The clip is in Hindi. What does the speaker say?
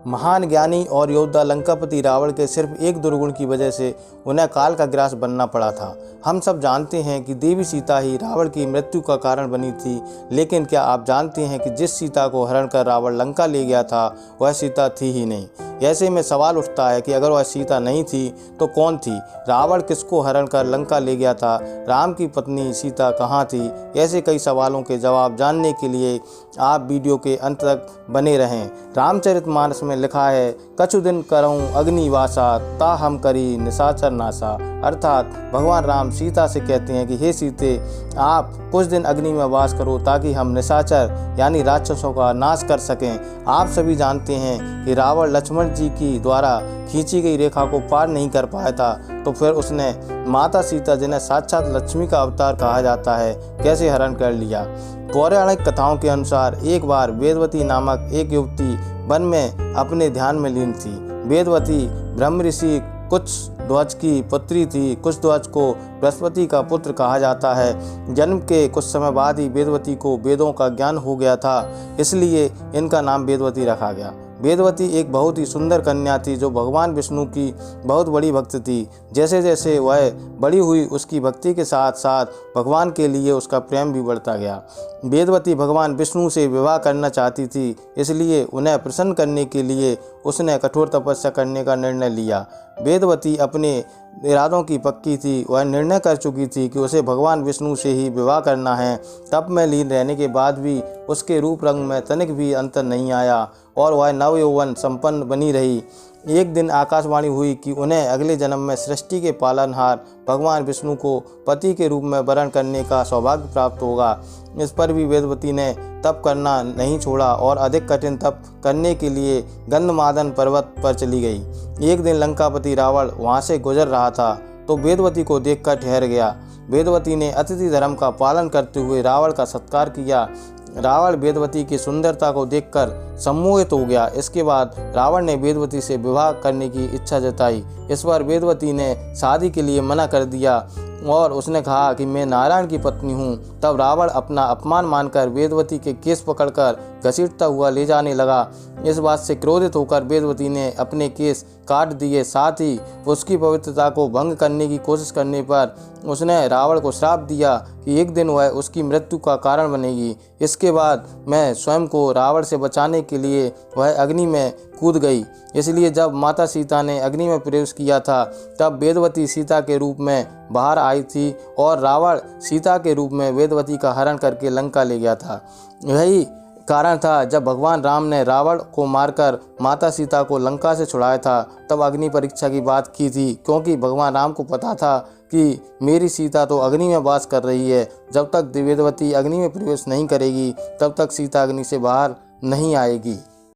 महान ज्ञानी और योद्धा लंकापति रावण के सिर्फ एक दुर्गुण की वजह से उन्हें काल का ग्रास बनना पड़ा था। हम सब जानते हैं कि देवी सीता ही रावण की मृत्यु का कारण बनी थी, लेकिन क्या आप जानते हैं कि जिस सीता को हरण कर रावण लंका ले गया था वह सीता थी ही नहीं। ऐसे में सवाल उठता है कि अगर वह सीता नहीं थी तो कौन थी? रावण किसको हरण कर लंका ले गया था? राम की पत्नी सीता कहाँ थी? ऐसे कई सवालों के जवाब जानने के लिए आप वीडियो के अंत तक बने रहें। रामचरितमानस में लिखा है, कछु दिन करऊँ अग्निवासा ता हम करी निशाचर नासा। अर्थात भगवान राम सीता से कहते हैं कि हे सीते, आप कुछ दिन अग्नि में वास करो ताकि हम निशाचर यानी राक्षसों का नाश कर सकें। आप सभी जानते हैं कि रावण लक्ष्मण जी की द्वारा खींची गई रेखा को पार नहीं कर पाया था, तो फिर उसने माता सीता, जिन्हें साक्षात लक्ष्मी का अवतार कहा जाता है, कैसे हरण कर लिया। पौराणिक कथाओं के अनुसार एक बार वेदवती नामक एक युवती वन में अपने ध्यान में लीन थी। वेदवती ब्रह्म ऋषि कुशध्वज की पुत्री थी। कुशध्वज को बृहस्पति का पुत्र कहा जाता है। जन्म के कुछ समय बाद ही वेदवती को वेदों का ज्ञान हो गया था, इसलिए इनका नाम वेदवती रखा गया। वेदवती एक बहुत ही सुंदर कन्या थी जो भगवान विष्णु की बहुत बड़ी भक्त थी। जैसे जैसे वह बड़ी हुई, उसकी भक्ति के साथ साथ भगवान के लिए उसका प्रेम भी बढ़ता गया। वेदवती भगवान विष्णु से विवाह करना चाहती थी, इसलिए उन्हें प्रसन्न करने के लिए उसने कठोर तपस्या करने का निर्णय लिया। वेदवती अपने इरादों की पक्की थी। वह निर्णय कर चुकी थी कि उसे भगवान विष्णु से ही विवाह करना है। तप में लीन रहने के बाद भी उसके रूप रंग में तनिक भी अंतर नहीं आया और वह नवयौवन संपन्न बनी रही। एक दिन आकाशवाणी हुई कि उन्हें अगले जन्म में सृष्टि के पालनहार भगवान विष्णु को पति के रूप में वरण करने का सौभाग्य प्राप्त होगा। इस पर भी वेदवती ने तप करना नहीं छोड़ा और अधिक कठिन तप करने के लिए गंधमादन पर्वत पर चली गई। एक दिन लंकापति रावण वहां से गुजर रहा था तो वेदवती को देखकर ठहर गया। वेदवती ने अतिथि धर्म का पालन करते हुए रावण का सत्कार किया। रावण वेदवती की सुंदरता को देखकर सम्मोहित हो गया। इसके बाद रावण ने वेदवती से विवाह करने की इच्छा जताई। इस पर वेदवती ने शादी के लिए मना कर दिया और उसने कहा कि मैं नारायण की पत्नी हूँ। तब रावण अपना अपमान मानकर वेदवती के केस पकड़कर घसीटता हुआ ले जाने लगा। इस बात से क्रोधित होकर वेदवती ने अपने केस काट दिए। साथ ही उसकी पवित्रता को भंग करने की कोशिश करने पर उसने रावण को श्राप दिया कि एक दिन वह उसकी मृत्यु का कारण बनेगी। इसके बाद मैं स्वयं को रावण से बचाने के लिए वह अग्नि में कूद गई। इसलिए जब माता सीता ने अग्नि में प्रवेश किया था तब वेदवती सीता के रूप में बाहर आई थी और रावण सीता के रूप में वेदवती का हरण करके लंका ले गया था। यही कारण था जब भगवान राम ने रावण को मारकर माता सीता को लंका से छुड़ाया था, तब अग्नि परीक्षा की बात की थी, क्योंकि भगवान राम को पता था कि मेरी सीता तो अग्नि में वास कर रही है। जब तक वेदवती अग्नि में प्रवेश नहीं करेगी तब तक सीता अग्नि से बाहर नहीं आएगी।